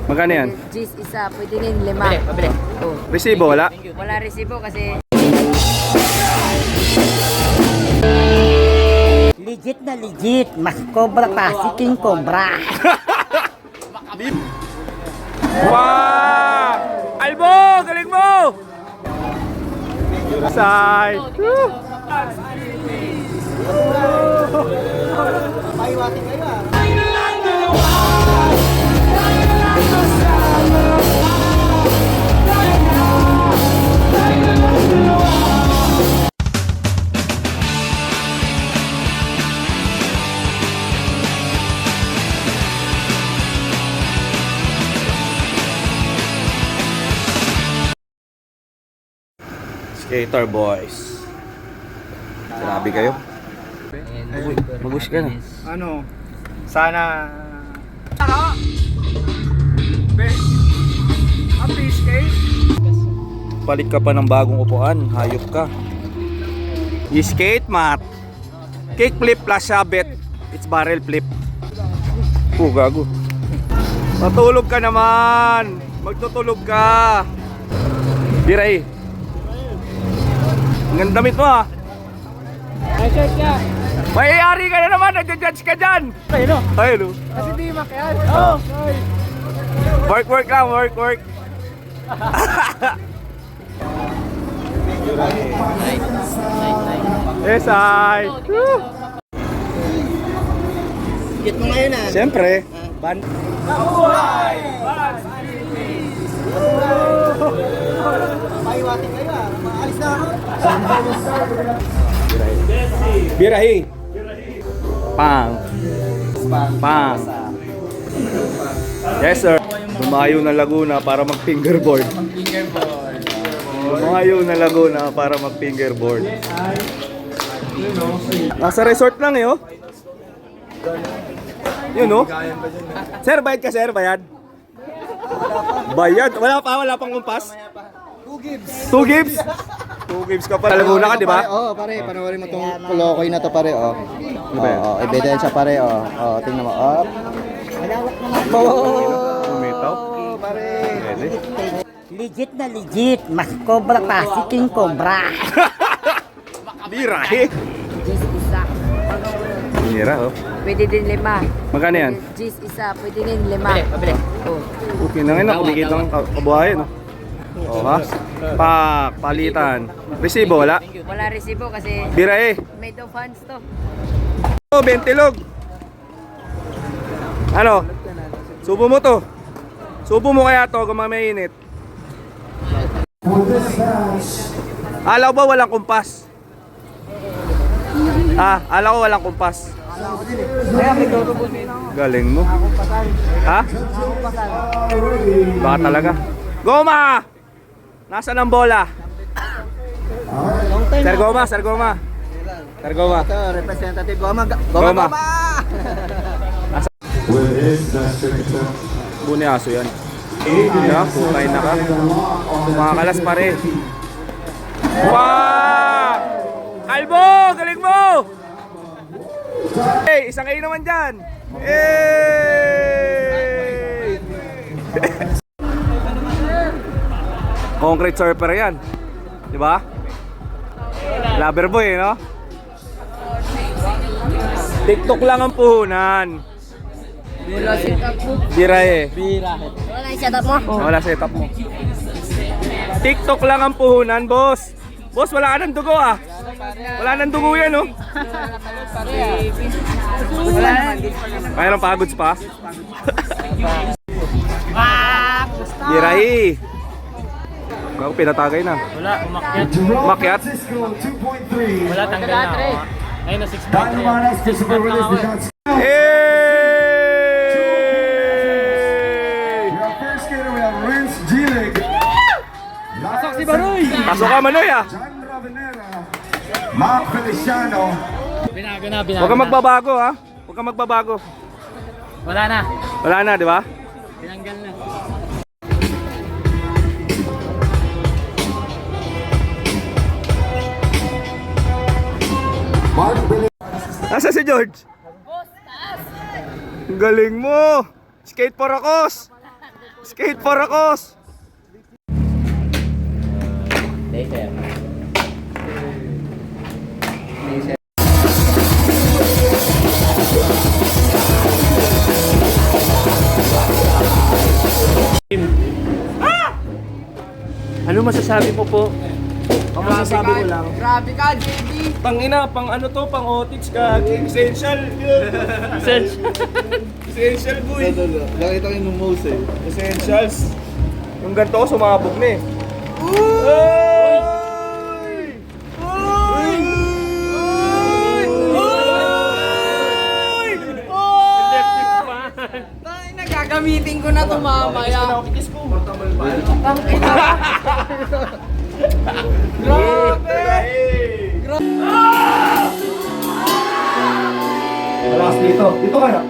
Magkano yan? Gis isa, pwede rin 5. Pabili. Oh. Resibo, wala? Wala resibo kasi Legit na legit. Mas cobra pa si King Cobra. Wow! Albo! Galing mo! Say! Skater boys. Grabe kayo. Mag-wish ka na. Ano? Sana... Palit ka pa ng bagong upuan. Hayop ka. I-skate mat. Kick flip plus sabit. It's barrel flip. Gago. Matulog ka naman. Magtutulog ka. Biray. Ang ganda damit mo ha. Mayayari ka na naman. Nag-judge ka dyan. Ayun o. Ayun o. Kasi di makiyan. Oo. Work lang. Work. Yes, ay. Get mo ngayon ah. Siyempre. Paiwating kayo ah. Maalis na ako. Birahi. Pang. Yes, sir. Lumayo na Laguna para mag-fingerboard. Lumayo na Laguna para mag-fingerboard. Nasa resort lang eh, oh. Yun, oh. Sir, bayad ka, sir. Bayad. Bayad. Wala pang kumpas. 2 gigs. 2 gigs ka pa. Laguna ka, di ba? Oo, pare, panoorin mo tong Kolokoy na to, pare, oh. Oo, ebidensya, pare, oh. Oh, tingnan mo, oh. Umitaw. Pare. Pwede. Legit na legit. Mas cobra pa si King Cobra. Birahe. gis isa, Bira, oh. pwede din 5. Magkano yan? Gis isa, pwede rin 5. Pabili. Oh. Okay na ngayon, kumikita ng kabuhayan, no? Oh, ha? Palitan. Resibo, wala? Wala resibo kasi Birahe. made of hands to. Oh, 20 log. Ano? Subo mo to. Subo mo kaya to kung mainit. Alaw ba walang kumpas? Alaw ko walang kumpas. Galing mo. Ha? Baka talaga. Goma! Nasaan ang bola? Sir Goma. Sir Goma. Ito, representative Goma. Goma. Buni aso yan. Putay na ka. Kumakalas pare. Wow! Albo! Galing mo! Hey, isang kayo naman dyan. Hey! Concrete surfer yan. Diba? Lover boy, no? TikTok lang ang puhunan. Birahe. Wala yung setup mo? Wala setup mo. TikTok lang ang puhunan, boss. Boss, wala ka ng dugo ah. Wala nang dugo yan, oh. Wala naman. Mayroong pagods pa. Birahe. Ako pinatagay na. Wala, umakyat. Makyat. Wala, tanggal na ako. Ayun na 6.3. 6.3 lang ako eh. Hey! Pasok si Baroy! Pasok ka, Manoy ah. Mark Feliciano. Binago na. Huwag kang magbabago ha. Huwag kang magbabago. Wala na. Wala na, di ba? Tinanggal na. Nasa si George? Ang galing mo. Skate for akos. Skate for a cause! Ano masasabi mo po? Ang masasabi ko lang, Grabe ka, JB. tangina, pang ano to, pang otits ka, essential. Essential boy. Nakita ko yung mouse eh. Essentials. Yung ganito ko, sumabog na eh. Uy! Uy! Electric fan. Nagagamitin ko na ito mamaya. Kiss ko. Grabe! Malakas dito. Dito ka na.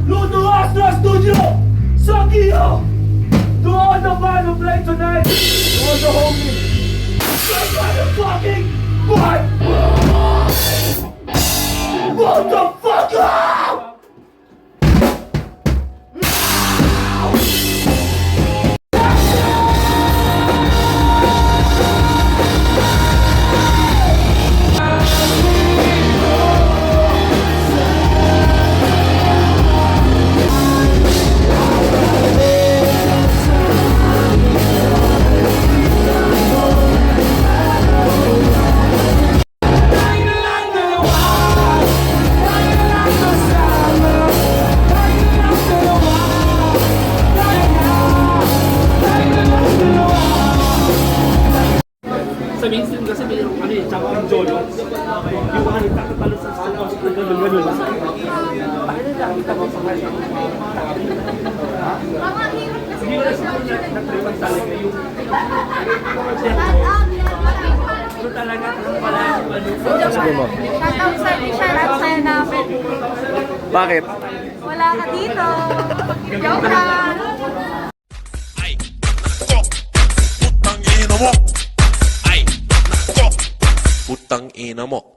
Ludo Astra Studio! Sakio! To all the fans who play tonight! To all the homies! Motherfucking what? Motherfucker! Sa mainstream kasi may ano eh, tsaka ang jolo. Yung mga nagtatatalo sa stage, gano'n. Bakit nila nakita ko sa kanya? Hindi ko na siguro nag-tripang talaga yung... Ito talaga, wala yung ano. Shoutout sa shoutout sa'yo namin. Bakit? Wala ka dito. Joke lang. Putang ina mo. Ay, nako. Putang ina mo.